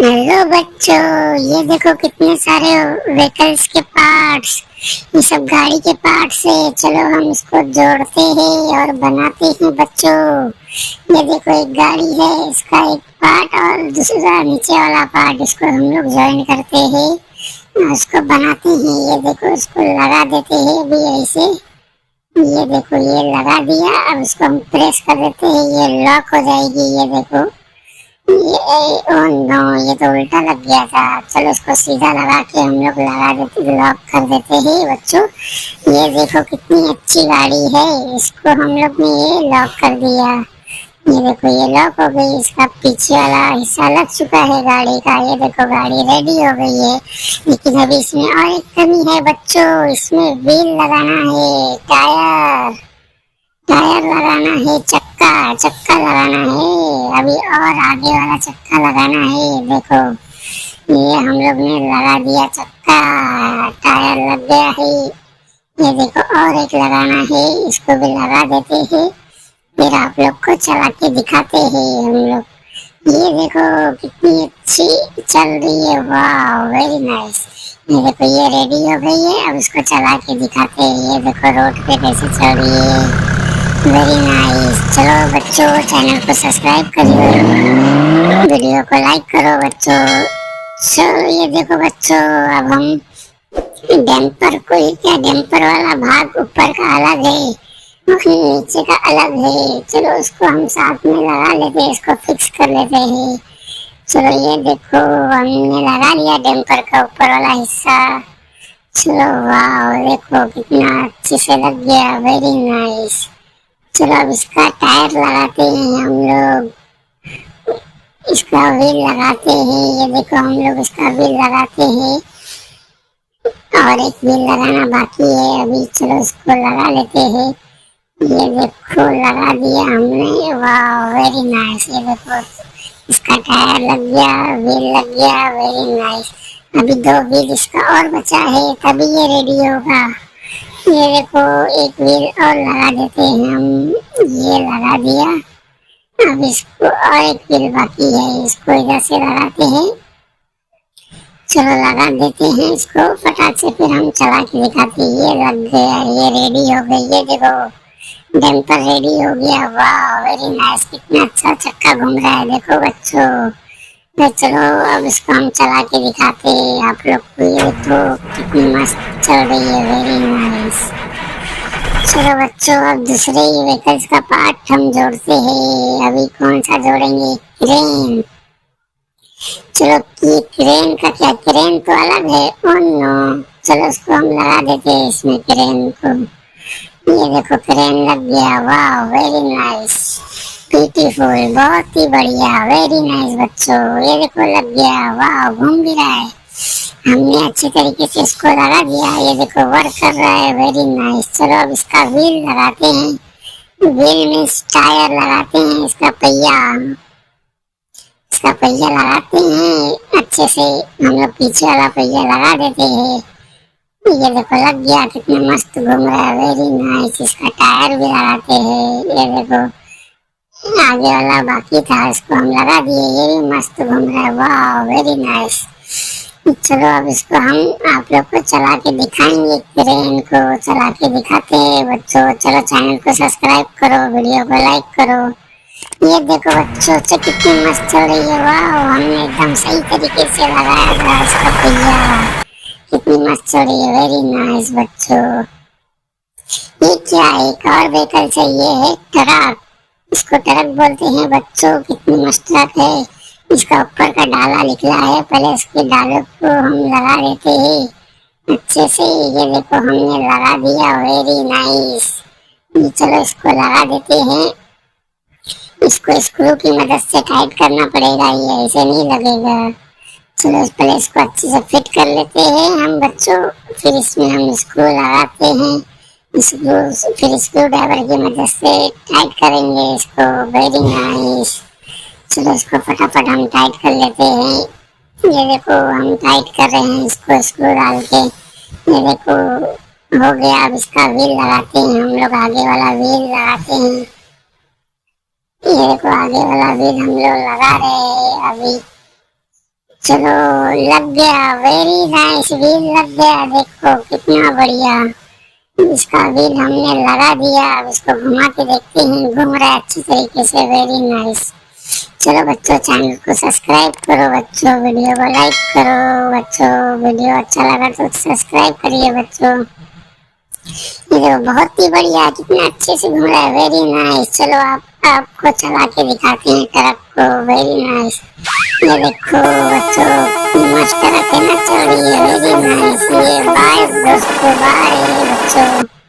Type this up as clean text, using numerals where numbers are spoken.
Hello बच्चों, ये देखो कितने सारे व्हीकल्स के पार्ट्स। ये सब गाड़ी के पार्ट्स है। चलो हम इसको जोड़ते हैं और बनाते हैं बच्चों। ये देखो एक गाड़ी है, इसका एक पार्ट और दूसरा नीचे वाला पार्ट, इसको हम लोग ज्वाइन करते हैं और उसको बनाते हैं। ये देखो इसको लगा देते हैं अभी ऐसे। ये देखो ये लगा दिया, अब इसको हम प्रेस कर देते हैं, ये लॉक हो जाएगी। ये देखो ओह नो, ये तो उल्टा लग गया था। चलो इसको सीधा लगा के हम लोग लगा देते, लॉक कर देते हैं बच्चों। ये देखो कितनी अच्छी गाड़ी है, इसको हम लोग ने ये लॉक कर दिया। ये देखो ये लॉक हो गई, इसका पीछे वाला हिस्सा लग चुका है गाड़ी का। ये देखो गाड़ी रेडी हो गई है। लेकिन अभी इसमें और एक कमी है बच्चों, इसमें व्हील लगाना है, टायर टायर लगाना है, चक्का चक्का लगाना है। अभी और आगे वाला चक्का लगाना है। देखो ये हम लोग ने लगा दिया चक्का, टायर लग गया है। ये देखो और एक लगाना है, इसको भी लगा देते हैं, फिर आप लोग को चला के दिखाते हैं हम लोग। ये देखो कितनी अच्छी चल रही है, वाह वेरी नाइस। ये देखो ये रेडी हो गई है, अब इसको चला के दिखाते हैं। ये देखो रोड पे कैसे चल रही है, वेरी नाइस। चलो बच्चों चैनल को सब्सक्राइब करिए, वीडियो को लाइक करो बच्चों। चलो ये देखो बच्चों, अब हम डैम्पर को ही क्या, डैम्पर वाला भाग ऊपर का अलग है और नीचे का अलग है। चलो उसको हम साथ में लगा लेते हैं, इसको फिक्स कर लेते हैं। चलो ये देखो हमने लगा लिया डैम्पर का ऊपर वाला हिस्सा। चलो वाह देखो कितना अच्छे से लग गया, वेरी नाइस। चलो अब इसका टायर लगाते हैं हम लोग, इसका व्हील लगाते हैं। ये देखो हम लोग इसका व्हील लगाते हैं और एक व्हील लगाना बाकी है अभी। चलो इसको लगा लेते हैं। ये देखो लगा दिया हमने, वाह वेरी नाइस। ये देखो इसका टायर लग गया, व्हील लग गया, वेरी नाइस। अभी दो व्हील इसका और बचा है, तभी ये रेडी होगा। ये देखो एक व्हील और लगा देते हैं हम, ये लगा दिया। अब इसको और एक व्हील बाकी है, इसको इधर से लगाते हैं। चलो लगा देते हैं इसको फटाक से, फिर हम चला के दिखाते हैं। ये लग गया, ये रेडी हो गई। ये देखो डैम्पर रेडी हो गया, वाह वेरी नाइस। कितना अच्छा चक्का घूम रहा है देखो बच्चों। तो चलो अब इसको हम चला के दिखाते हैं आप लोग को। ये तो कितनी मस्त चल रही है, वेरी नाइस। चलो बच्चों अब दूसरे ही व्हीकल्स का पार्ट हम जोड़ते हैं। अभी कौन सा जोड़ेंगे, क्रेन। चलो ये क्रेन का क्या, क्रेन तो अलग है, ओह नो। चलो उसको हम लगा देते हैं इसमें, क्रेन को। ये देखो क्रेन लग गया, वाह वेरी नाइस, ब्यूटीफुल, बहुत ही बढ़िया, वेरी नाइस बच्चों। ये देखो लग गया, वाह घूम भी रहा है। हमने अच्छे तरीके से इसको लगा दिया। ये देखो वर्क कर रहा है, वेरी नाइस। चलो अब इसका व्हील लगाते हैं, व्हील में टायर लगाते हैं, इसका पहिया लगाते हैं अच्छे से। हम लोग पीछे वाला पहिया लगा देते हैं। ये देखो लग गया, कितना मस्त घूम रहा है, वेरी नाइस। इसका टायर भी लगाते हैं। ये देखो आगे वाला बाकी था, इसको हम लगा दिए, ये भी मस्त घूम रहा है, वाह वेरी नाइस। चलो अब इसको हम आप लोग को चला के दिखाएंगे, क्रेन को चला के दिखाते हैं बच्चों। चलो चैनल को सब्सक्राइब करो, वीडियो को लाइक करो। ये देखो बच्चों से कितनी मस्त चल रही है, वाह हमने एकदम सही तरीके से लगाया था इसका पहिया, कितनी मस्त चल रही है, वेरी नाइस बच्चों। ये क्या है, एक और व्हीकल चाहिए है, ट्रक। इसको ट्रक बोलते हैं बच्चों, कितनी मस्त ट्रक है। इसका ऊपर का डाला निकला है, पहले इसके डालों को हम लगा देते हैं अच्छे से। ये देखो हमने लगा दिया, वेरी नाइस। चलो इसको लगा देते हैं, इसको स्क्रू की मदद से टाइट करना पड़ेगा, ये ऐसे नहीं लगेगा। चलो पहले इसको अच्छे से फिट कर लेते हैं हम बच्चों, फिर इसमें हम स्क्रू लगाते हैं। फिर स्क्रू ड्राइवर की मदद से टाइट करेंगे इसको, वेरी नाइस। चलो इसको फटाफट हम टाइट कर लेते हैं। ये देखो हम टाइट कर रहे हैं इसको स्क्रू डाल के। ये देखो हो गया। अब इसका व्हील लगाते हैं हम लोग, आगे वाला व्हील लगाते हैं। ये देखो आगे वाला व्हील हम लोग लगा रहे हैं अभी। चलो लग गया, वेरी नाइस, व्हील लग गया, देखो कितना बढ़िया। इसका व्हील हमने लगा दिया, अब इसको घुमा के देखते हैं, घूम रहा है अच्छी तरीके से, वेरी नाइस। चलो बच्चों चैनल को सब्सक्राइब करो, बच्चों वीडियो को लाइक करो, बच्चों वीडियो अच्छा लगा तो सब्सक्राइब करिए बच्चों। ये देखो बहुत ही बढ़िया, कितना अच्छे से घूम रहा है, वेरी नाइस। चलो आपको चला के दिखाते हैं ट्रक को, वेरी नाइस। ये देखो बच्चों मस्त ट्रक है ना, चल रही है, वेरी नाइस। ये बाय दोस्तों, बाय बच्चों।